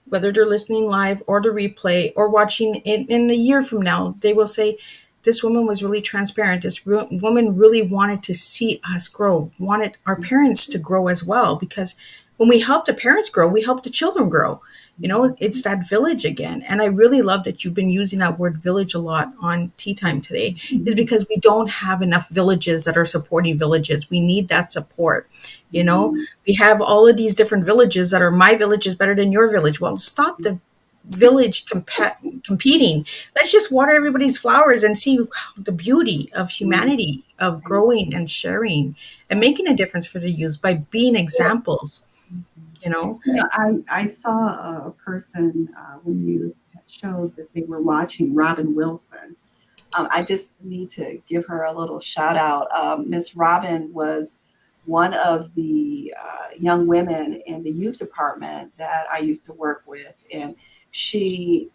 whether they're listening live or the replay or watching in a year from now, they will say, this woman was really transparent. This woman really wanted to see us grow, wanted our parents to grow as well. Because when we help the parents grow, we help the children grow. It's that village again. And I really love that you've been using that word village a lot on Tea Time today, is because we don't have enough villages that are supporting villages. We need that support. We have all of these different villages that are my village is better than your village. Well, stop the village competing. Let's just water everybody's flowers and see the beauty of humanity, of growing and sharing and making a difference for the youth by being examples, you know? I saw a person when you showed that they were watching Robin Wilson. I just need to give her a little shout out. Miss Robin was one of the young women in the youth department that I used to work with. And she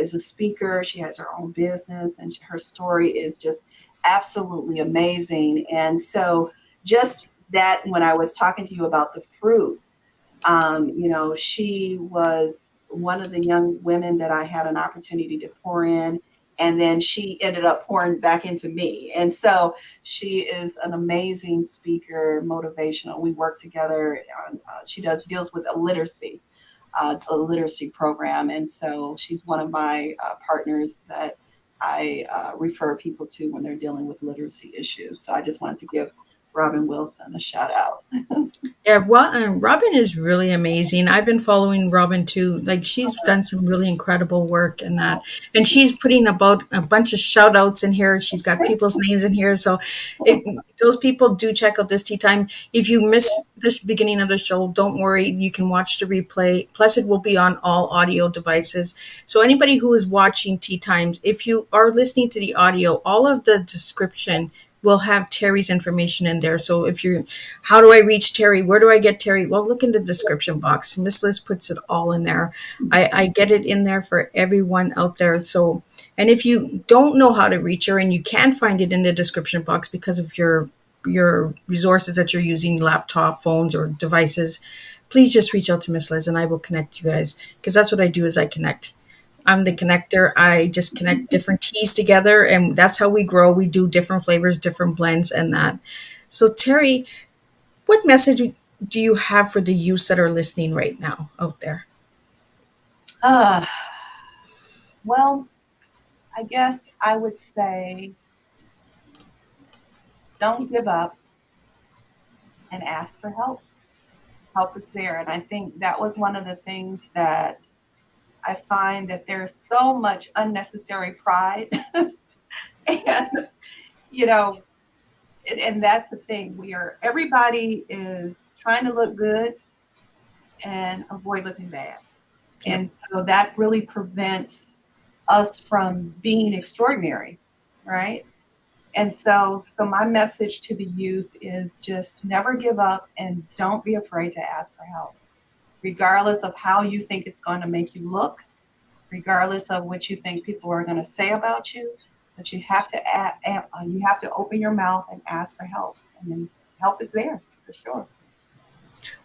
is a speaker. She has her own business, and her story is just absolutely amazing. And so, just that, when I was talking to you about the fruit, she was one of the young women that I had an opportunity to pour in. And then she ended up pouring back into me. And so she is an amazing speaker, motivational. We work together. She deals with a literacy program. And so she's one of my partners that I refer people to when they're dealing with literacy issues. So I just wanted to give Robin Wilson a shout out. Yeah, well, Robin is really amazing. I've been following Robin too. Like she's done some really incredible work in that, and she's putting about a bunch of shout outs in here. She's got people's names in here, so those people do check out this Tea Time. If you miss the beginning of the show, don't worry. You can watch the replay. Plus, it will be on all audio devices. So anybody who is watching Tea Times, if you are listening to the audio, all of the description will have Terry's information in there. So if you're, how do I reach Terry? Where do I get Terry? Well, look in the description box. Miss Liz puts it all in there. I get it in there for everyone out there. So, and if you don't know how to reach her and you can find it in the description box because of your resources that you're using, laptop, phones, or devices, please just reach out to Miss Liz and I will connect you guys, because that's what I do is I connect. I'm the connector. I just connect different teas together, and that's how we grow. We do different flavors, different blends, and that. So, Terry, what message do you have for the youths that are listening right now out there? Uh, well, I guess I would say don't give up and ask for help. Help is there. And I think that was one of the things that I find, that there's so much unnecessary pride. And, you know, and that's the thing. Everybody is trying to look good and avoid looking bad. And so that really prevents us from being extraordinary, right? And so my message to the youth is just never give up and don't be afraid to ask for help, regardless of how you think it's going to make you look, regardless of what you think people are going to say about you. But you have to open your mouth and ask for help, and then help is there for sure.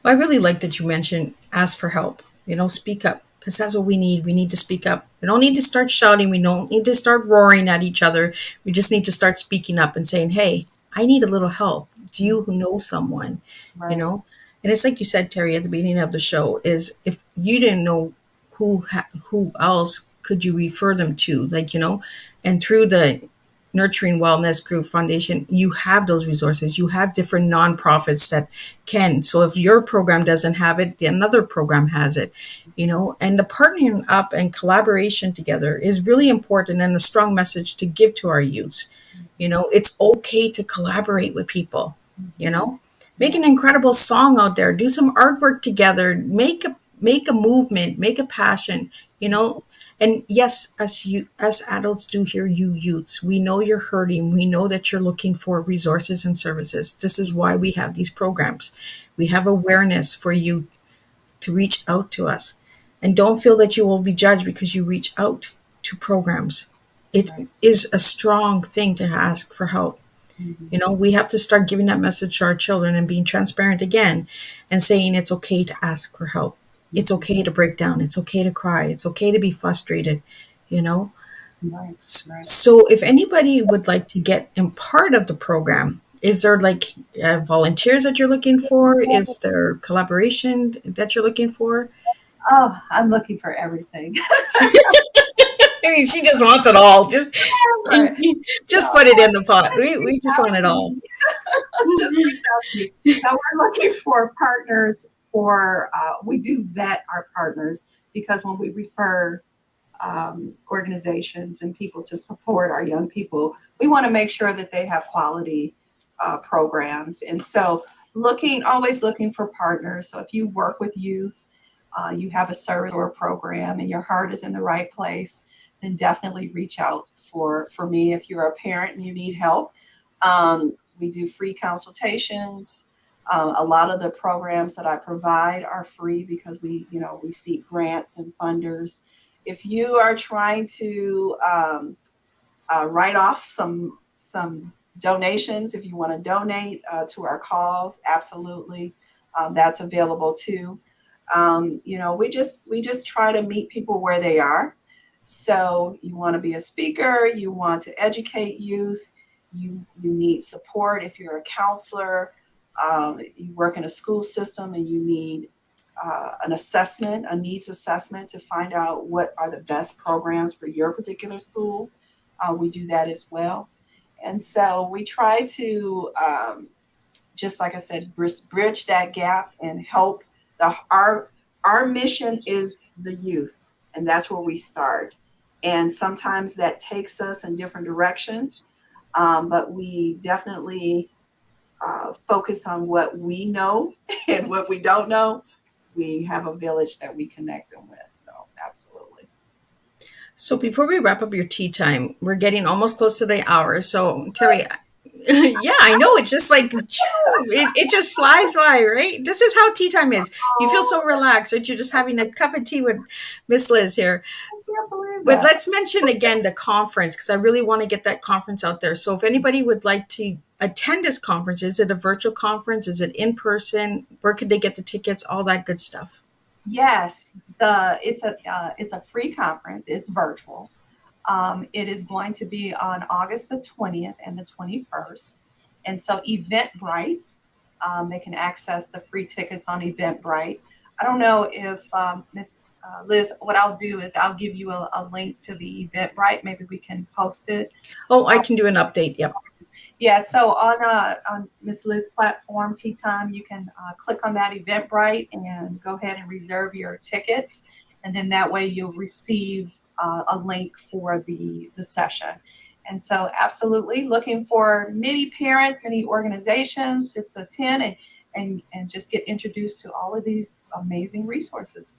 Well, I really like that you mentioned ask for help. Speak up, because that's what we need. We need to speak up. We don't need to start shouting. We don't need to start roaring at each other. We just need to start speaking up and saying, "Hey, I need a little help. Do you know someone?" Right. And it's like you said, Terry, at the beginning of the show, is if you didn't know who else could you refer them to, and through Nurturing Wellness Group Foundation, you have those resources. You have different nonprofits that can. So if your program doesn't have it, the another program has it, and the partnering up and collaboration together is really important and a strong message to give to our youths. It's okay to collaborate with people, make an incredible song out there, do some artwork together, make a movement, make a passion, and yes, as adults do here, you youths, we know you're hurting. We know that you're looking for resources and services. This is why we have these programs. We have awareness for you to reach out to us. And don't feel that you will be judged because you reach out to programs. It is a strong thing to ask for help. We have to start giving that message to our children and being transparent again and saying it's okay to ask for help. It's okay to break down. It's okay to cry. It's okay to be frustrated, Right. So if anybody would like to get in part of the program, is there like volunteers that you're looking for? Is there collaboration that you're looking for? Oh, I'm looking for everything. I mean, she just wants it all. Just Right. just put it in the pot. We just want it all. Just reach out to me. Now we're looking for partners for, we do vet our partners because when we refer organizations and people to support our young people, we want to make sure that they have quality programs. And so always looking for partners. So if you work with youth, you have a service or a program and your heart is in the right place, then definitely reach out for me. If you're a parent and you need help, we do free consultations. A lot of the programs that I provide are free because we seek grants and funders. If you are trying to write off some donations, if you want to donate to our cause, absolutely, that's available too. We just try to meet people where they are. So you want to be a speaker, you want to educate youth, you need support. If you're a counselor, you work in a school system and you need an assessment, a needs assessment to find out what are the best programs for your particular school. We do that as well. And so we try to, just like I said, bridge that gap and help. Our mission is the youth, and that's where we start. And sometimes that takes us in different directions, but we definitely focus on what we know and what we don't know. We have a village that we connect them with. So absolutely. So before we wrap up your tea time, we're getting almost close to the hour. So Terri, yeah, I know. It's just like, it just flies by, right? This is how tea time is. You feel so relaxed, right? You're just having a cup of tea with Miss Liz here. I can't believe But that. let's mention again the conference because I really want to get that conference out there. So if anybody would like to attend this conference, is it a virtual conference? Is it in person? Where could they get the tickets? All that good stuff. Yes, it's a free conference. It's virtual. It is going to be on August the 20th and the 21st. And so Eventbrite, they can access the free tickets on Eventbrite. I don't know if Miss Liz, what I'll do is I'll give you a link to the Eventbrite. Maybe we can post it. Oh, I can do an update. Yep. Yeah, so on Miss Liz's platform, Teatime, you can click on that Eventbrite and go ahead and reserve your tickets. And then that way you'll receive a link for the session. And so absolutely looking for many parents, many organizations just to attend and just get introduced to all of these amazing resources.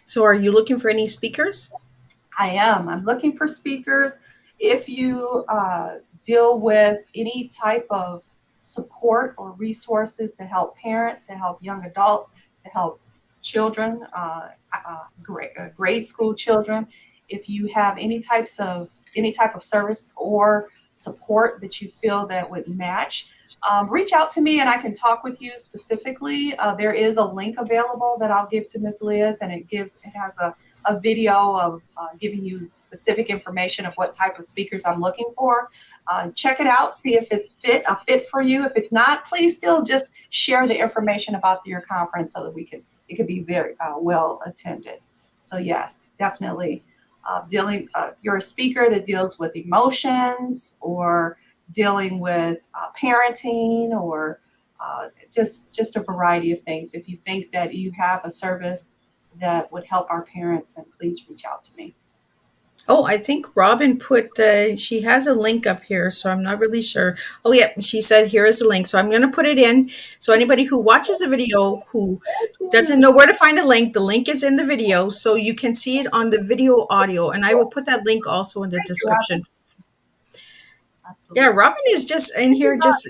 So are you looking for any speakers? I am. I'm looking for speakers. If you deal with any type of support or resources to help parents, to help young adults, to help children, grade school children, if you have any type of service or support that you feel that would match, reach out to me and I can talk with you specifically. There is a link available that I'll give to Ms. Liz, and it has a video of giving you specific information of what type of speakers I'm looking for. Check it out, see if it's a fit for you. If it's not, please still just share the information about your conference so that it could be very well attended. So yes, definitely you're a speaker that deals with emotions, or dealing with parenting, or just a variety of things. If you think that you have a service that would help our parents, then please reach out to me. Oh, I think Robin she has a link up here, so I'm not really sure. Oh, yeah, she said here is the link. So I'm going to put it in. So anybody who watches the video who doesn't know where to find the link is in the video. So you can see it on the video audio. And I will put that link also in the Thank you, Robin. description. Yeah, Absolutely. Robin is just in here, just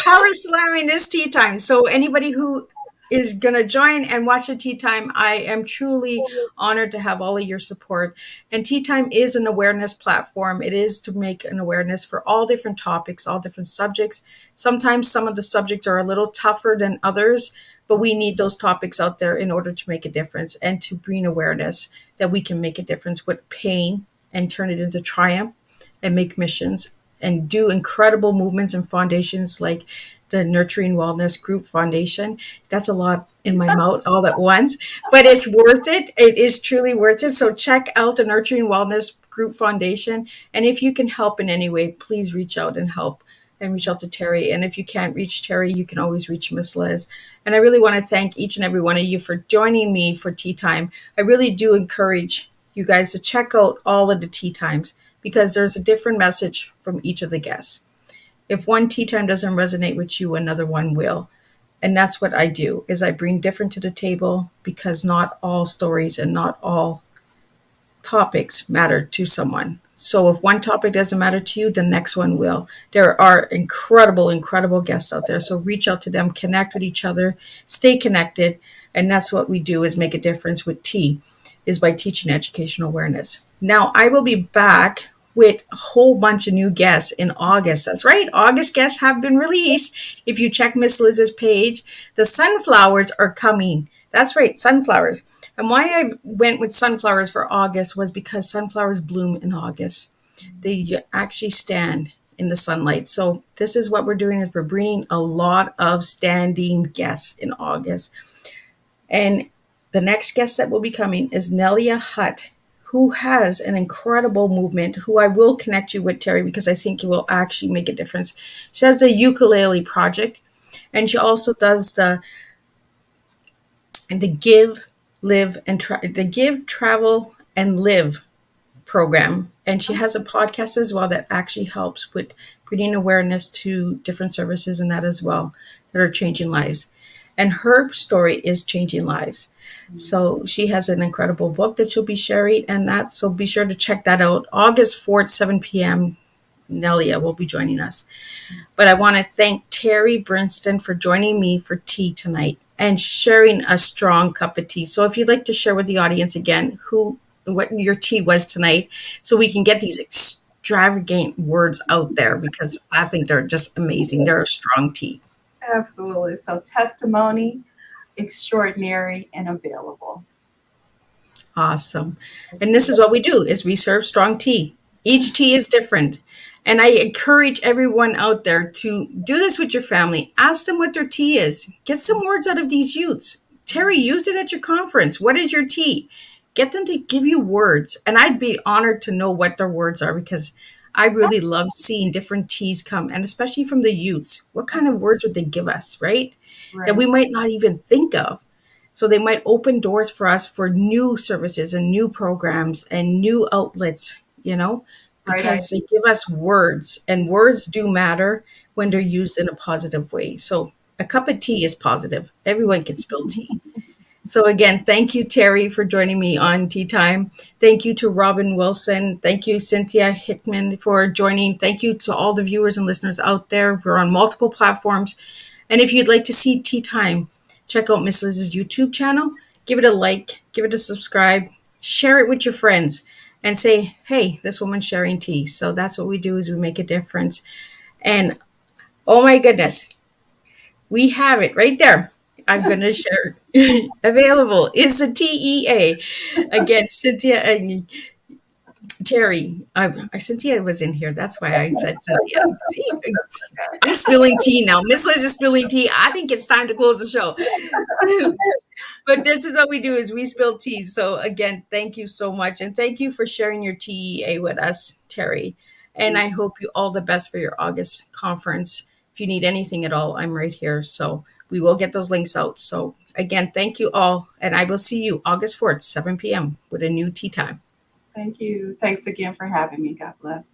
power slamming this tea time. So anybody who is going to join and watch the tea time, I am truly honored to have all of your support. And tea time is an awareness platform. It is to make an awareness for all different topics, all different subjects. Sometimes some of the subjects are a little tougher than others, but we need those topics out there in order to make a difference and to bring awareness that we can make a difference with pain and turn it into triumph and make missions and do incredible movements and foundations like the Nurturing Wellness Group Foundation. That's a lot in my mouth all at once, but it's worth it. It is truly worth it. So check out the Nurturing Wellness Group Foundation. And if you can help in any way, please reach out and help and reach out to Terri. And if you can't reach Terri, you can always reach Miss Liz. And I really want to thank each and every one of you for joining me for Tea Time. I really do encourage you guys to check out all of the Tea Times because there's a different message from each of the guests. If one tea time doesn't resonate with you, another one will. And that's what I do, is I bring different to the table because not all stories and not all topics matter to someone. So if one topic doesn't matter to you, the next one will. There are incredible, incredible guests out there. So reach out to them, connect with each other, stay connected. And that's what we do, is make a difference with tea, is by teaching educational awareness. Now I will be back with a whole bunch of new guests in August. That's right. August guests have been released. If you check Miss Liz's page, the sunflowers are coming. That's right, sunflowers. And why I went with sunflowers for August was because sunflowers bloom in August. They actually stand in the sunlight. So this is what we're doing, is we're bringing a lot of standing guests in August. And the next guest that will be coming is Nelia Hutt, who has an incredible movement, who I will connect you with, Terri, because I think it will actually make a difference. She has the ukulele project, and she also does the give, live, and the give, travel, and live program. And she has a podcast as well that actually helps with bringing awareness to different services and that as well, that are changing lives. And her story is changing lives. So she has an incredible book that she'll be sharing, and that, so be sure to check that out. August 4th, 7 p.m. Nelia will be joining us. But I want to thank Terri Brinston for joining me for tea tonight and sharing a strong cup of tea. So if you'd like to share with the audience again what your tea was tonight, so we can get these extravagant words out there, because I think they're just amazing. They're a strong tea. Absolutely. So testimony, extraordinary, and available. Awesome. And this is what we do, is we serve strong tea. Each tea is different. And I encourage everyone out there to do this with your family. Ask them what their tea is. Get some words out of these youths. Terri, use it at your conference. What is your tea? Get them to give you words. And I'd be honored to know what their words are, because I really love seeing different teas come, and especially from the youths. What kind of words would they give us, right? That we might not even think of. So they might open doors for us for new services and new programs and new outlets, because they give us words, and words do matter when they're used in a positive way. So a cup of tea is positive. Everyone can spill tea. So again, thank you, Terri, for joining me on Tea Time. Thank you to Robin Wilson. Thank you, Cynthia Hickman, for joining. Thank you to all the viewers and listeners out there. We're on multiple platforms. And if you'd like to see Tea Time, check out Miss Liz's YouTube channel. Give it a like, give it a subscribe, share it with your friends, and say, hey, this woman's sharing tea. So that's what we do, is we make a difference. And oh my goodness, we have it right there. I'm going to share. Available is the TEA. Again, Cynthia Terry, Cynthia was in here. That's why I said Cynthia. See, I'm spilling tea now. Miss Liz is spilling tea. I think it's time to close the show. But this is what we do is we spill tea. So again, thank you so much. And thank you for sharing your TEA with us, Terry. And I hope you all the best for your August conference. If you need anything at all, I'm right here. So we will get those links out. So again, thank you all. And I will see you August 4th, 7 p.m. with a new tea time. Thank you. Thanks again for having me. God bless.